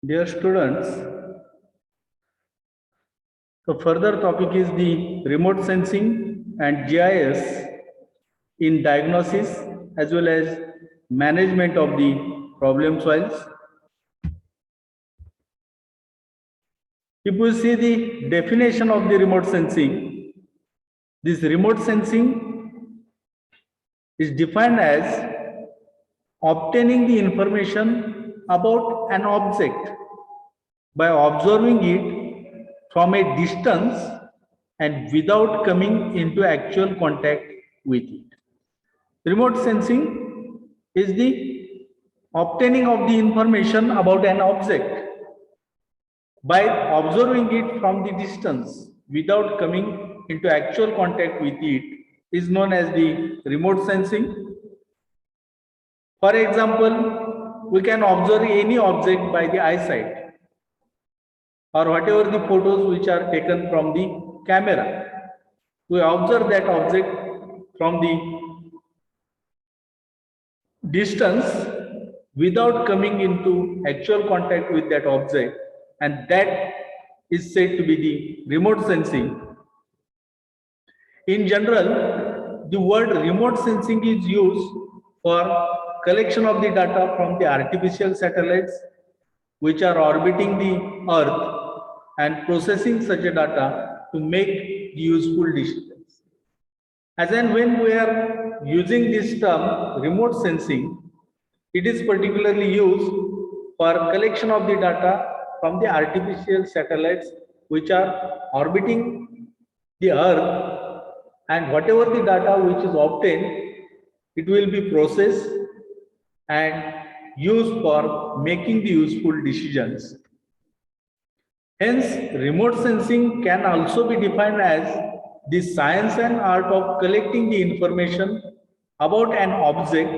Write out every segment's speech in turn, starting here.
Dear students, the further topic is the remote sensing and GIS in diagnosis as well as management of the problem soils. If we see the definition of the remote sensing, this remote sensing is defined as obtaining the information about an object by observing it from a distance and without coming into actual contact with it. Remote sensing is the obtaining of the information about an object by observing it from the distance without coming into actual contact with it is known as the remote sensing. For example, we can observe any object by the eyesight or whatever the photos which are taken from the camera. We observe that object from the distance without coming into actual contact with that object, and that is said to be the remote sensing. In general, the word remote sensing is used for collection of the data from the artificial satellites which are orbiting the Earth and processing such a data to make useful decisions. As and when we are using this term remote sensing, it is particularly used for collection of the data from the artificial satellites which are orbiting the Earth, and whatever the data which is obtained, it will be processed and used for making the useful decisions. Hence, remote sensing can also be defined as the science and art of collecting the information about an object,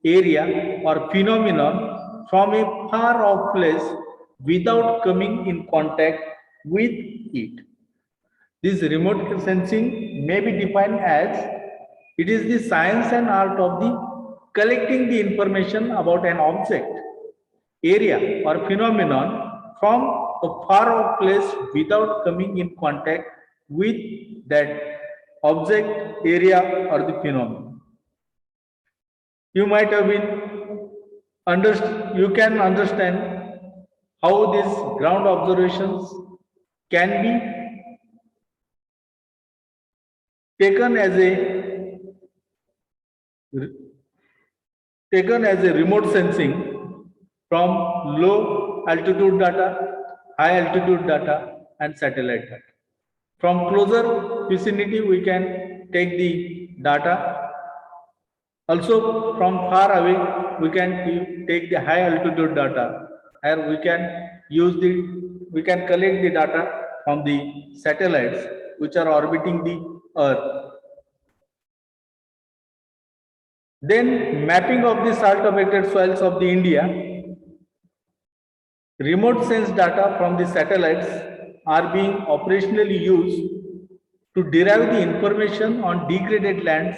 area, or phenomenon from a far off place without coming in contact with it. This remote sensing may be defined as it is the science and art of the collecting the information about an object, area, or phenomenon from a far off place without coming in contact with that object, area, or the phenomenon. You might have been you can understand how these ground observations can be taken as a remote sensing from low altitude data, high altitude data, and satellite data. From closer vicinity, we can take the data. Also, from far away, we can take the high altitude data, and we can collect the data from the satellites which are orbiting the Earth. Then mapping of the salt affected soils of the India. Remote sense data from the satellites are being operationally used to derive the information on degraded lands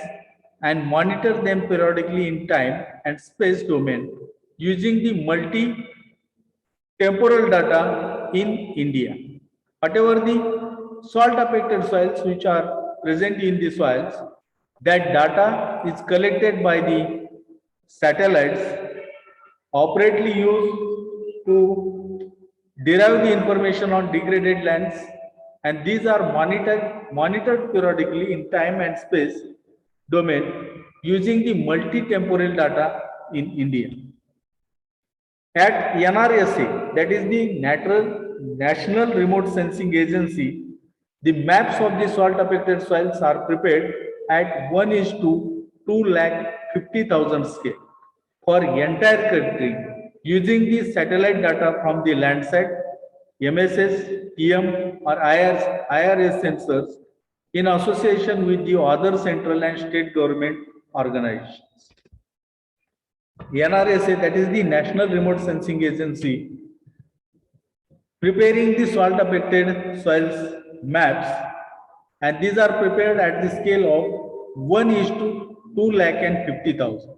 and monitor them periodically in time and space domain using the multi-temporal data in India. Whatever the salt affected soils which are present in the soils, that data is collected by the satellites, operationally used to derive the information on degraded lands, and these are monitored periodically in time and space domain using the multi-temporal data in India. At NRSA, that is the National Remote Sensing Agency, the maps of the salt affected soils are prepared at 1:250,000 scale for entire country using the satellite data from the Landsat, MSS, TM or IRS sensors in association with the other central and state government organizations. NRSA, that is the National Remote Sensing Agency, preparing the salt affected soils maps, and these are prepared at the scale of 1:250,000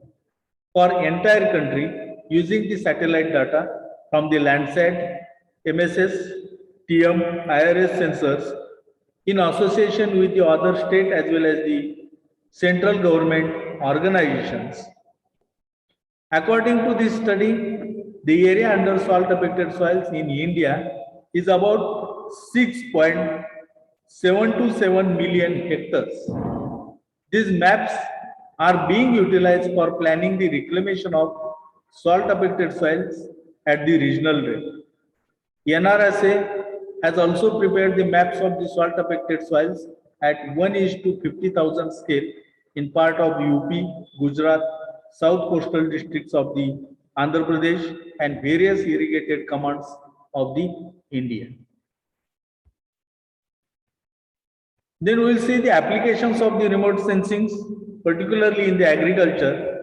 for entire country using the satellite data from the Landsat, MSS, TM, IRS sensors in association with the other state as well as the central government organizations. According to this study, the area under salt affected soils in India is about 6.727 million hectares. These maps are being utilized for planning the reclamation of salt affected soils at the regional level. NRSA has also prepared the maps of the salt affected soils at 1:50,000 scale in part of UP, Gujarat, south coastal districts of the Andhra Pradesh and various irrigated commands of the India. Then we will see the applications of the remote sensing, particularly in the agriculture.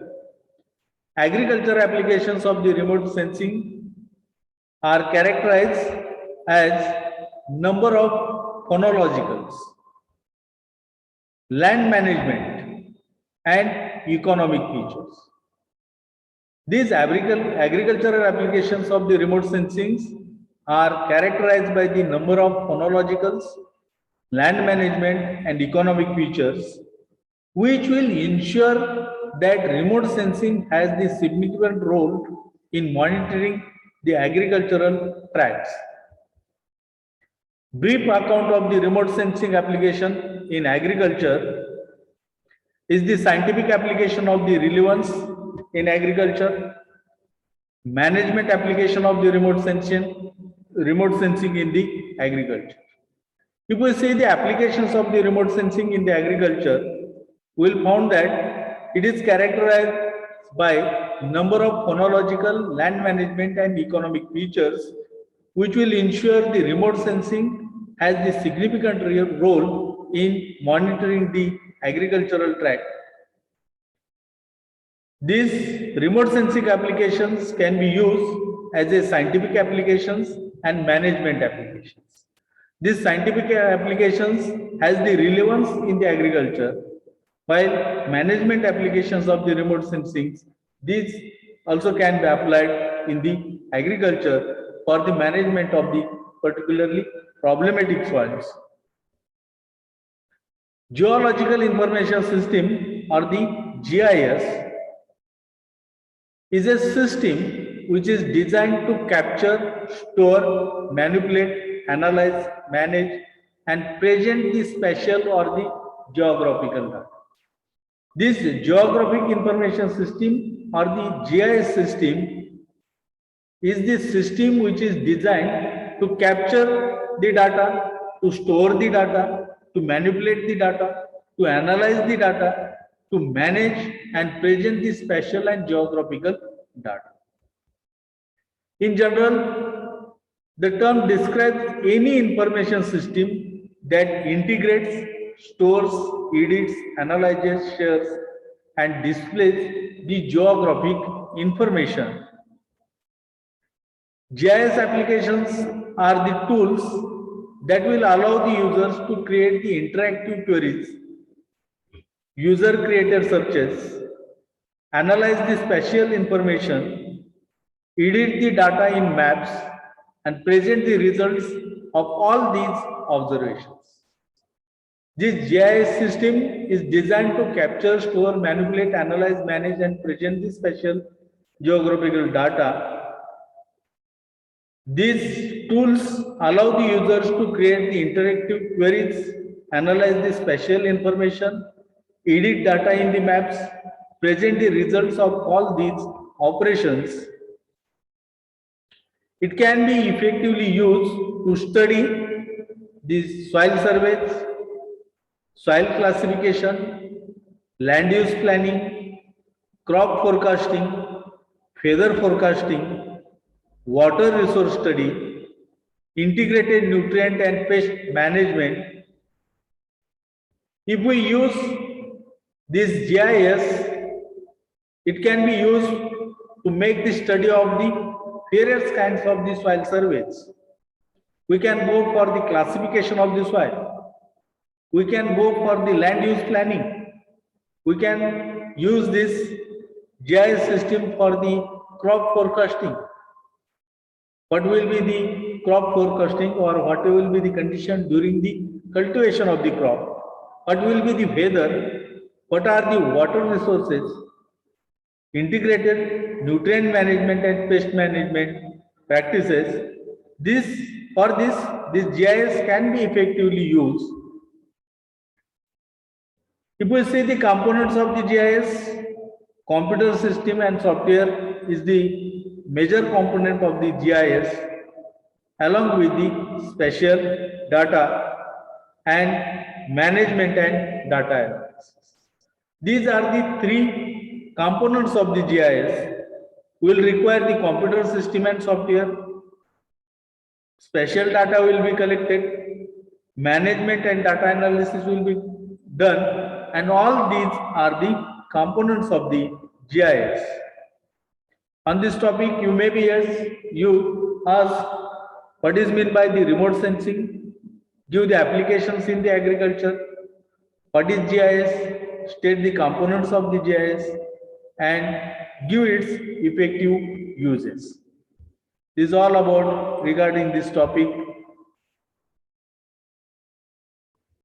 Agriculture applications of the remote sensing are characterized as number of phonologicals, land management, and economic features. These agricultural applications of the remote sensing are characterized by the number of phonologicals, land management, and economic features, which will ensure that remote sensing has the significant role in monitoring the agricultural tracts. Brief account of the remote sensing application in agriculture is the scientific application of the relevance in agriculture, management application of the remote sensing in the agriculture. If we see the applications of the remote sensing in the agriculture, we will find that it is characterized by number of phonological, land management, and economic features, which will ensure the remote sensing has the significant role in monitoring the agricultural tract. These remote sensing applications can be used as a scientific applications and management applications. These scientific applications has the relevance in the agriculture, while management applications of the remote sensing, these also can be applied in the agriculture for the management of the particularly problematic soils. Geological Information System or the GIS is a system which is designed to capture, store, manipulate, analyze, manage, and present the spatial or the geographical data. This Geographic Information System or the GIS system is the system which is designed to capture the data, to store the data, to manipulate the data, to analyze the data, to manage and present the spatial and geographical data. In general, the term describes any information system that integrates, stores, edits, analyzes, shares, and displays the geographic information. GIS applications are the tools that will allow the users to create the interactive queries, user-created searches, analyze the spatial information, edit the data in maps, and present the results of all these observations. This GIS system is designed to capture, store, manipulate, analyze, manage, and present the spatial geographical data. These tools allow the users to create the interactive queries, analyze the spatial information, edit data in the maps, present the results of all these operations. It can be effectively used to study the soil surveys, soil classification, land use planning, crop forecasting, feather forecasting, water resource study, integrated nutrient and pest management. If we use this GIS, it can be used to make the study of the various kinds of the soil surveys. We can go for the classification of the soil. We can go for the land use planning. We can use this GIS system for the crop forecasting. what will be the crop forecasting, or what will be the condition during the cultivation of the crop, what will be the weather, what are the water resources, integrated nutrient management and pest management practices. This this GIS can be effectively used. If we see the components of the GIS, computer system and software is the major component of the GIS, along with the spatial data and management and data analysis. These are the three components of the GIS. Will require the computer system and software, spatial data will be collected, management and data analysis will be done, and all these are the components of the GIS. On this topic, you may be you ask what is meant by the remote sensing, give the applications in the agriculture, what is GIS, state the components of the GIS, and give its effective uses. This is all about regarding this topic.